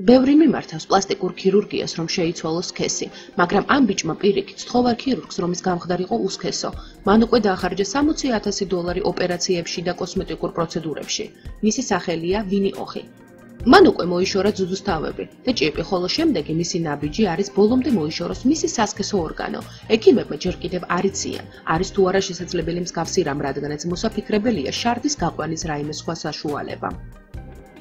ბევრი მიმართავს პლასტიკურ ქირურგიას, რომ შეიცვალოს სქესი, მაგრამ ამ ბიჭმა პირიქით სთხოვარ ქირურგს, რომის გამხდარიყო უსქესო. მან უკვე დაახარჯა $60,000 ოპერაციებში და კოსმეტიკურ პროცედურებში. მისი სახელია ვინი ოხი. მან უკვე მოიშორა ძუძუს თავები და ჭიპი, ხოლო შემდეგი მისი ნაბიჯი არის ბოლომდე მოიშოროს მისი სასქესო ორგანო. ექიმებმა ჯერ კიდევ არ იციან, არის თუ არა შესაძლებელი მსგავსი რამ, რადგანაც მოსაფიქრებელია შარდის გაყვანის რაიმე სხვა საშუალება.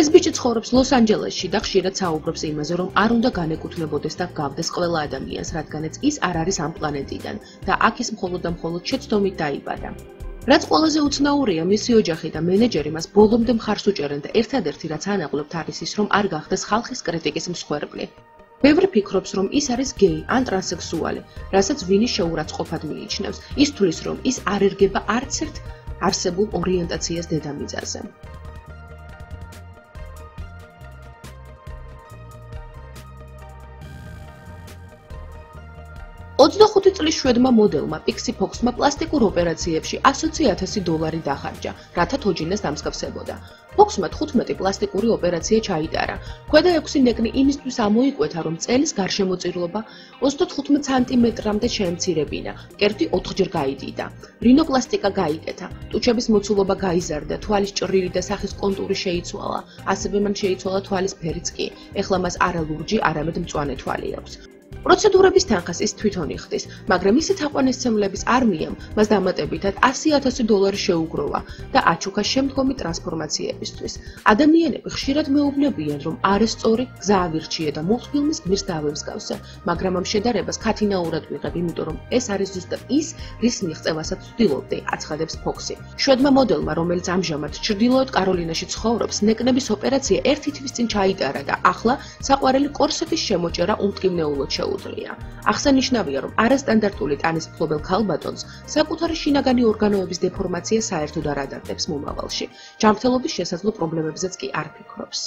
ეს ბიჭი ცხოვრობს ლოს-ანჯელესში და ხშირად საუბრობს იმაზე, რომ არ უნდა განეკუთვნებოდეს და გავდეს ყველა ადამიანს, რადგანაც ის არ არის ამ პლანეტიდან და აქ ის მხოლოდ და მხოლოდ შეცდომით დაიბადა. რაც ყველაზე უცნაურია, მისი ოჯახი და მენეჯერი მას ბოლომდე მხარს უჭერენ და ერთადერთი რაც ანაღლებთ არის ის, რომ არ გახდეს ხალხის კრიტიკის მსხვერპლი. ბევრი ფიქრობს, რომ ის არის გეი ან ტრანსექსუალი, რასაც ვინი შეურაცხყოფად მიიჩნევს. ის თვლის, რომ ის არ ერგება არც ერთ არსებულ ორიენტაციას დედამიწაზე. 25 წლის შვედმა მოდელმა პიქსი ფოქსმა პლასტიკურ ოპერაციებში $100,000 დახარჯა, რათა თოჯინას დამსგავსებოდა. ფოქსმა 15 პლასტიკური ოპერაცია ჩაიტარა. ქვედა 6 ნეკნი იმისთვის ამოიკვეთა, რომ წელის გარშემოწირლობა 35 სანტიმეტრამდე შეემცირებინა. კერტი 4-ჯერ გაიდიდა. რინოპლასტიკა გაიკეთა. ტუჩების მოცულობა გაიზარდა, თვალის ჭრილი და სახის კონტური შეიცვალა. ასევე მან შეიცვალა თვალის ფერიც კი. ეხლა მას არა ლურჯი, არამედ მწვანე თვალი აქვს. პროცედურების თანხას ის თვითონ იხდის, მაგრამ მისი თაყვანისმცემლების არმიამ მას დამატებითად $100,000 შეუგროვა და აჩუქა შემდგომი ტრანსფორმაციებისთვის. ადამიანები ხშირად მეუბნებიან, რომ არასწორი გზა ავირჩიე და მულტფილმის გმირს დავემსგავსე, მაგრამ ამ შედარებას ქათინაურად ვიღებ, იმიტომ რომ ეს არის ზუსტად ის, რის მიღწევასაც ვცდილობდი, აცხადებს ფოქსი. შვედმა მოდელმა, რომელიც ამჟამად ჩრდილოეთ კაროლინაში ცხოვრობს, ნეკნების ოპერაცია ერთი თვის წინ ჩაიტარა და ახლა საყვარელი კორსეტის შემოჭერა უმტკივნეულოდ შეუძლია. აღსანიშნავია, რომ არასტანდარტული ტანის მფლობელ ქალბატონს საკუთარი შინაგანი ორგანოების დეფორმაცია საერთოდ არ ადარდებს მომავალში. ჯანმრთელობის შესაძლო პრობლემებზეც კი არ ფიქრობს.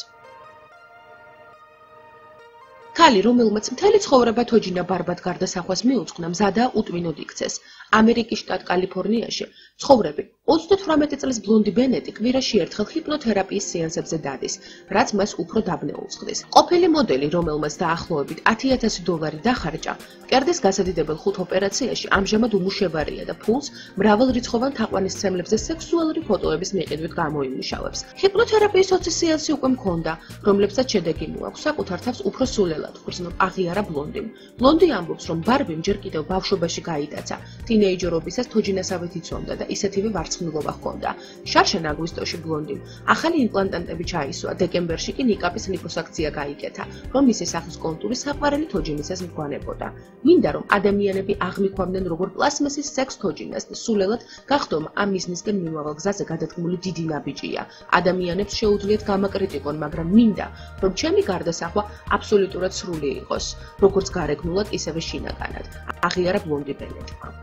ქალი, რომელმაც მთელი ცხოვრება თოჯინა ბარბად გარდასახვას მიუძღვნა, მზადაა უტვინოდ იქცეს. ამერიკის შტატ კალიფორნიაში ცხოვრები 38 წლის ბლონდი ბენეტი კვირაში ერთხელ ჰიპნოთერაპიის სეანსებზე დადის, რაც მას უფრო დაბნეულს ხდის. ყოფილი მოდელი, რომელმაც დაახლოებით $10,000 დახარჯა, კერდის გასადიდებელ 5 ოპერაციაში ამჟამად უმუშებარია და ფულს მრავალრიცხოვან თაყვანისმცემლებზე სექსუალური ფოტოების მიყიდვით გამოიმუშავებს. ჰიპნოთერაპიის 20 სეანსი უკვე მქონდა, რომლებსაც შედეგი მოაქვს, საკუთარ თავს უფრო სულელად ხვრცნობ აღიარა ბლონდიმ. ბლონდი ამბობს, რომ ბარბიმ ჯერ კიდევ ბავშვობაში გაიტაცა, თინეიჯერობისას თოჯინასავით იცვამდა და ისეთივე ვარცხნილობა ჰქონდა. შარშან აგვისტოში ბლონდიმ ახალი იმპლანტანტები ჩაისვა, დეკემბერში კი ნიკაპის ლიპოსაქცია გაიკეთა, რომ მისი სახის კონტური საყვარელი თოჯინისას მგვანებოდა. მინდა რომ ადამიანები აღმიქვამდნენ როგორ პლასმასის სექს თოჯინას და სულელად გახდომა ამ მიზნისკენ მიმავალ გზაზე გადადგმული დიდი ნაბიჯია. ადამიანებს შეუძლიათ გამაკრიტიკონ, მაგრამ მინდა რომ ჩემი გარდასახვა აბსოლუტურად სრული იყოს, როგორც გარეგნულად, ისევე შინაგანად. აღიარა ბლონდი ბენეტმა.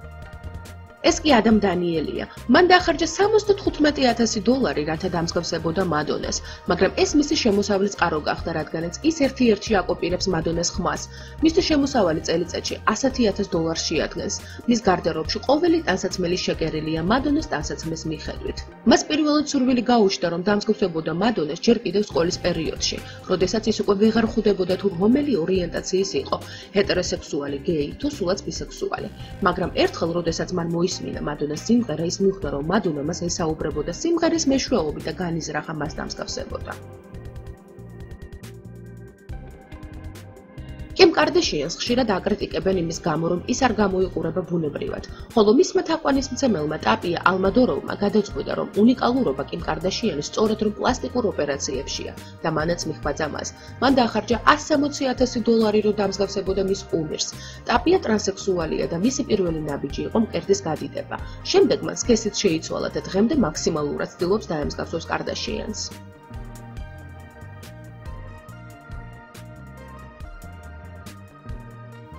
ეს კი ადამ დანიელია. მან დაახარჯა $75,000, რათა დამსგავსებოდა მადონას, მაგრამ ეს მისი შემოსავლის წყარო გახდა, რადგანაც ის ერთ-ერთში აკოპირებს მადონას ხმას. მისი შემოსავალი წელიწადში $100,000 შეადგენს. მის გარდერობში ყოველი ტანსაცმელი შეკერილია მადონას ტანსაცმლის მიხედვით. მას პირველად სურვილი გაუჩნდა, რომ დამსგავსებოდა მადონას ჯერ კიდევ სკოლის პერიოდში, როდესაც ის უკვე ვეღარ ხვდებოდა თუ რომელი ორიენტაციის იყო, ჰეტეროსექსუალი, გეი თუ სულაც ბისექსუალი. მაგრამ ერთხელ, როდესაც მან ისმინა მადონას სიმღერა, ის მიხვდა, რომ მადონა მას ესაუბრებოდა სიმღერის მეშვეობით და განიზრახა მას დამსგავსებოდა. კიმ კარდაშიანს ხშირად აკრიტიკებენ იმის გამო, რომ ის არ გამოიყურება ბუნებრივად, ხოლო მისმა თაყვანისმცემელმა ტაპია ალმადოროვმა გადაწყვიტა, რომ უნიკალურობა კიმ კარდაშიანის სწორედ რომ პლასტიკურ ოპერაციებშია და მანაც მიხვაძა მას. მან დაახარჯა $160,000, რომ დამსგავსებოდა მის უმირს. ტაპია ტრანსექსუალია და მისი პირველი ნაბიჯი იყო მკერდის გადიდება. შემდეგ მან სქესიც შეიცვალა და დღემდე მაქსიმალურად ცდილობს დაემსგავსოს კარდაშიანს.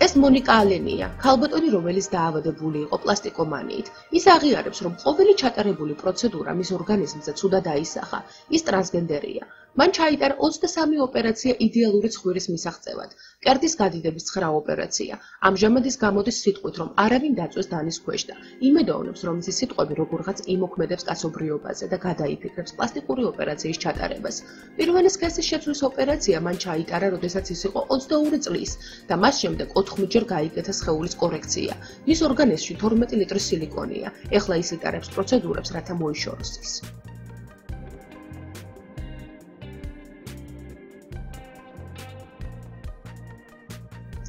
ეს მონიკა ალენია, ქალბატონი, რომელიც დაავადებული იყო პლასტიკომანიით. ის აღიარებს, რომ ყოველი ჩატარებული პროცედურა მის ორგანიზმზე ცუდად აისახა. ის ტრანსგენდერია. მან ჩაიტარა 23 ოპერაცია იდეალური ცხვირის მისაღწევად. კერდის გადიდების 9 ოპერაცია. ამჟამად ის გამოდის სიტყვით, რომ არავინ დაწვეს დანის ქვეშ და იმედოვნებს, რომ მისი სიტყვები როგორღაც იმოქმედებს კაცობრიობაზე და გადაიფიქრებს პლასტიკური ოპერაციის ჩატარებას. პირველი სქესის შეცვლის ოპერაცია მან ჩაიტარა, როდესაც ის იყო 22 წლის და მას შემდეგ 4-ჯერ გაიკეთა სხეულის კორექცია. მის ორგანიზმში 12 ლიტრი სილიკონია. ეხლა ის იტარებს პროცედურებს, რათა მოიშოროს ის.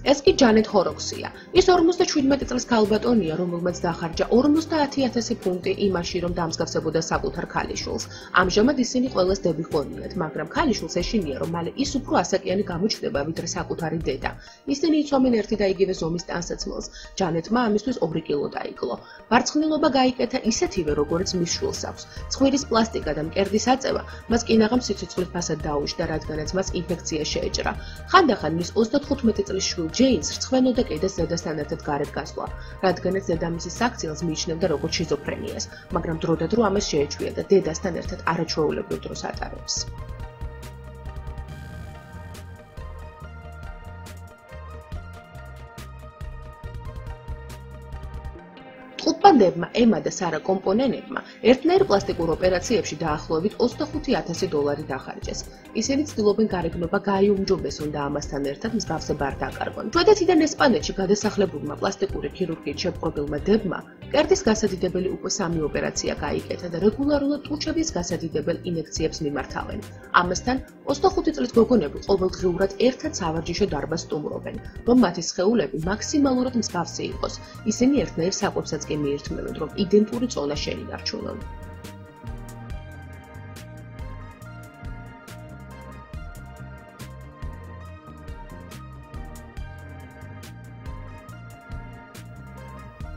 ეს კი ჯანეტ ჰოროქსია. ის 57 წლის ქალბატონია, რომელმაც დახარჯა 50,000 ფუნტი იმაში, რომ დამსგავსებოდა საკუთარ ქალიშვილს. ამჟამად ისინი ყველას დები ჰგონიათ, მაგრამ ქალიშვილს ეშინია, რომ მალე ის უფრო ასაკიანი გამოჩნდება, ვიდრე საკუთარი დედა. ისინი იცვამენ ერთი და იგივე ზომის ტანსაცმელს. ჯანეტმა ამისთვის 2 კილო დაიკლო. მარცხნილობა გაიკეთა ისეთივე, როგორც მის შვილს აქვს. ცხვირის პლასტიკა და მკერდის აწევა მას კინაღამ სიცოცხლის ფასად დაუშვდა, რადგანაც მას ინფექცია შეეჭრა. ხანდახან მის 35 წლის შვილ ჯეინს რწმენოდა კიდეს დედასთან ერთად გარეთ გასვლა, რადგანაც დედამისის საქციელს მიიჩნევდა როგორც შიზოფრენიას, მაგრამ დროდადრო ამას შეეჩვია და დედასთან ერთად არაჩვეულებრივ დროს ატარებს. ტყუპანდებმა ემა და სარა კომპონენტებმა ერთნაირ პლასტიკურ ოპერაციებში დაახლოებით $25,000 დახარჯეს. ისინი ცდილობენ გარეგნობა გაიუმჯობესონ და ამასთან ერთად მსგავსება არ დაკარგონ. შვედეთიდან ესპანეთში გადასახლებულმა პლასტიკური ქირურგიით შეპყრობილმა დებმა კერდის გასადიდებელი უკვე 3 ოპერაცია გაიკეთა და რეგულარულად ტუჩების გასადიდებელ ინექციებს მიმართავენ. ამასთან 25 წლის გოგონები ყოველდღიურად ერთად სავარჯიშო დარბაზს სტუმრობენ, რომ მათი სხეულები მაქსიმალურად მსგავსი იყოს. ისინი ერთნაირ საკვებსაც კი მიირთმევენ, რომ იდენტური წონა შეინარჩუნონ.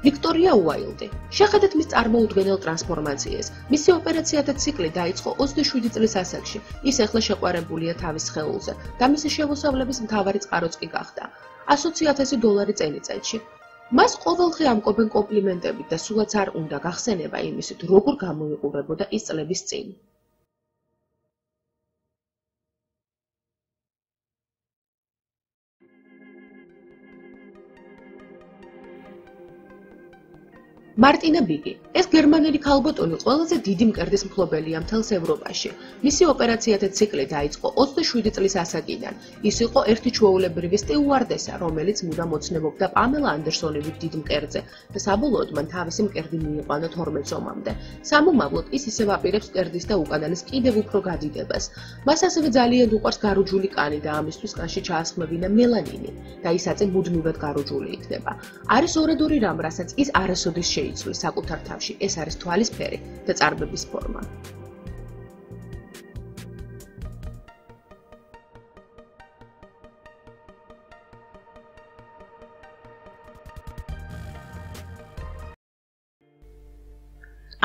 ვიქტორია უაილდი. შეხედეთ მის წარმოუდგენელ ტრანსფორმაციას. მისი ოპერაციათა ციკლი დაიწყო 27 წლის ასაკში. ის ახლა შეყვარებულია თავის სხეულზე და მისი შემოსავლების მთავარი წყაროც კი გახდა. $100,000 წელიწადში. მას ყოველდღე ამკობენ კომპლიმენტებით და სულაც არ უნდა გახსენება იმისით, როგორ გამოიყურებოდა ის წლების წინ. მარტინა ბიგი. ეს გერმანელი ქალბატონი ყველაზე დიდი მკერდის მფლობელია მთელს ევროპაში. მისი ოპერაციათა ციკლი დაიწყო 27 წლის ასაკიდან. ის იყო ერთი ჩვეულებრივი სტიუარდესა, რომელიც მუდამ ოცნებობდა პამელა ანდერსონივით დიდ მკერდზე და საბოლოოდ მან თავისი მკერდი მიიყვანა 12 ზომამდე. სამომავლოდ ის ისევ აპირებს მკერდის და უკანალის კიდევ უფრო გადიდებას. მას ასევე ძალიან უყვარს გარუჯული კანი და ამისთვის კანში ჩაასხმევინა მელანინი და ის აწე მუდმივად გარუჯული იქნება. არის ორადორი რამ, რასაც ის არასოდეს იცვლის საკუთარ თავში, ეს არის თვალის ფერი და წარბების ფორმა.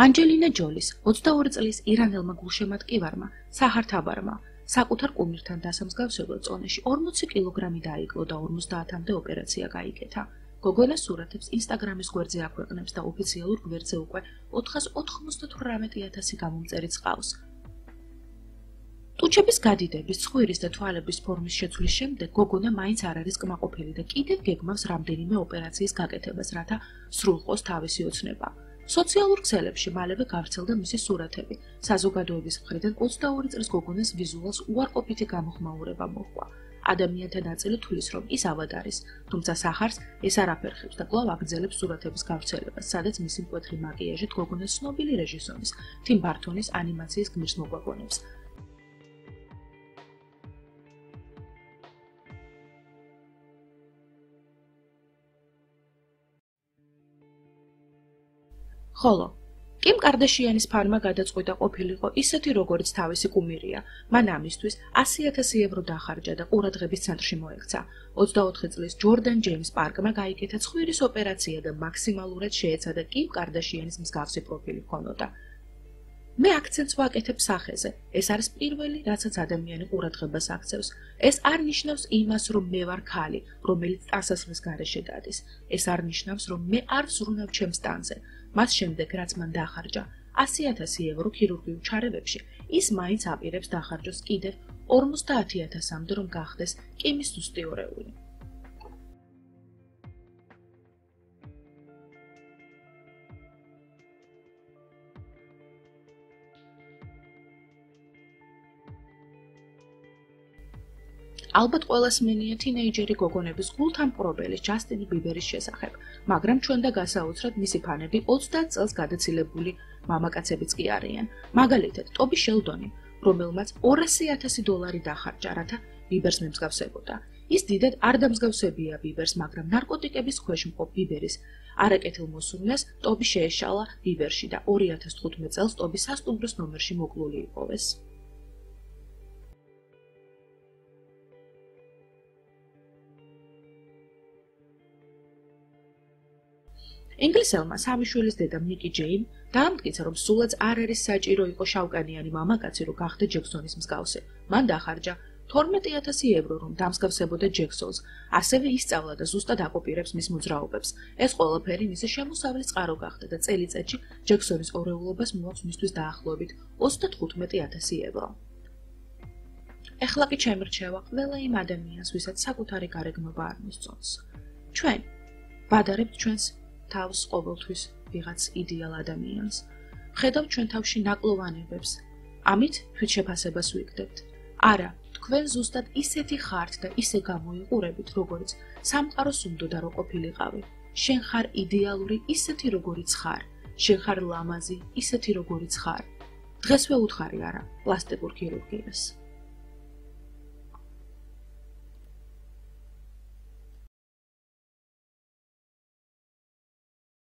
ანჯელინა ჯოლის 22 წლის ირანელმა გულშემატკივარმა საჰართაბარმა საკუთარ კუმირთან დასამსგავსებლად წონაში 40 კილოგრამი დაიკლო და 50-მდე ოპერაცია გაიკეთა. გოგონა სურათებს ინსტაგრამის გვერდზე აქვეყნებს და ოფიციალურ გვერდზე უკვე 498,000 გამომწერიც ყავს. ტუჩების გადიდების, ცხვირის და თვალების ფორმის შეცვლის შემდეგ გოგონა მაინც არ არის კმაყოფილი და კიდევ გეგმავს რამდენიმე ოპერაციის გაკეთებას, რათა სრულყოს თავისი ოცნება. სოციალურ ქსელებში მალევე გავრცელდა მისი სურათები. საზოგადოების მხრიდან 22 წლის გოგონას ვიზუალს უარყოფითი გამოხმაურება მოჰყვა. ადამიანთა ნაწილი თვლის, რომ ის ავად არის, თუმცა სახარს ეს არაფერ ხებს და კვლავ აგრძელებს სურათების გავრცელებას, სადაც მისი მკვეთრი მაკიაჟით გოგონას ცნობილი რეჟისორის თიმ ბართონის ანიმაციის გმირს მოგვაგონებს. ხოლო კიმ კარდაშიანის ფარმა გადაწყვიტა ყოფილიყო ისეთი, როგორც თავისი კუმირია. მან ამისთვის 100,000 ევრო დახარჯა და ყურადღების ცენტრში მოექცა. 24 წლის ჯორდან ჯეიმს პარკმა გაიკეთა ცხვირის ოპერაცია და მაქსიმალურად შეეცადა კიმ კარდაშიანის მსგავსი პროფილი ჰქონოდა. მე აქცენტს ვაკეთებ სახეზე. ეს არის პირველი, რაცაც ადამიანი ყურადღებას აქცევს. ეს არ ნიშნავს იმას, რომ მე ვარ ქალი, რომელიც ტანსაცმლის გარეშე დადის. ეს არ ნიშნავს, რომ მე არ ვზრუნავ ჩემს ტანზე. მას შემდეგ, რაც მან დახარჯა 100,000 ევრო ქირურგიულ ჩარევებში, ის მაინც აპირებს დახარჯოს კიდევ 50,000-მდე, რომ გახდეს კიმის ზუსტი ორეული. ალბათ ყველას მენია თინეიჯერი გოგონების გულთამპყრობელის ჯასტინ ბიბერის შესახებ, მაგრამ ჩვენ და გასაოცრად მისი ფანები 30 წელს გადაცილებული მამაკაცებიც კი არიან. მაგალითად, ტობი შელდონი, რომელმაც $200,000 დახარჯა, რათა ბიბერს მემსგავსებოდა. ის დიდად არ დამსგავსებია ბიბერს, მაგრამ ნარკოტიკების ქვეშ მყოფ ბიბერის არაკეთილმოსურნეს ტობი შეეშალა ბიბერში და 2015 წელს ტობი სასტუმროს ნომერში მოკლული იპოვეს. ინგლისელმა სამი შვილის დედამ ნიკი ჯეინ დაამტკიცა, რომ სულაც არ არის საჭირო იყო შავკანიანი მამაკაცი, რომ გახდა ჯექსონის მსგავსი. მან დახარჯა €12,000, რომ დამსგავსებოდა ჯექსონს, ასევე ისწავლა და ზუსტად აკოპირებს მის მოძრაობებს. ეს ყველაფერი მისი შემოსავლის წყარო გახდა და წელიწადში ჯექსონის ორეულობას მოაქვს მისთვის დაახლოებით €35,000. ეხლა კი შემრჩევა ყველა იმ ადამიანს, ვისაც საკუთარი გარეგნობა არ მოსწონს. ჩვენ ვადარებთ ჩვენს თავს ყოველთვის ვიღაც იდეალ ადამიანს. ხედავთ ჩვენ თავში ნაკლოვანებებს. ამით თვითშეფასებას ვიგდებთ. არა, თქვენ ზუსტად ისეთი ხართ და ისე გამოიყურებით, როგორც სამყაროს უნდოდა რომ ყოფილიყავი. შენ ხარ იდეალური ისეთი როგორიც ხარ. შენ ხარ ლამაზი ისეთი როგორიც ხარ. დღესვე უთხარი არა პლასტიკურ ქირურგიას.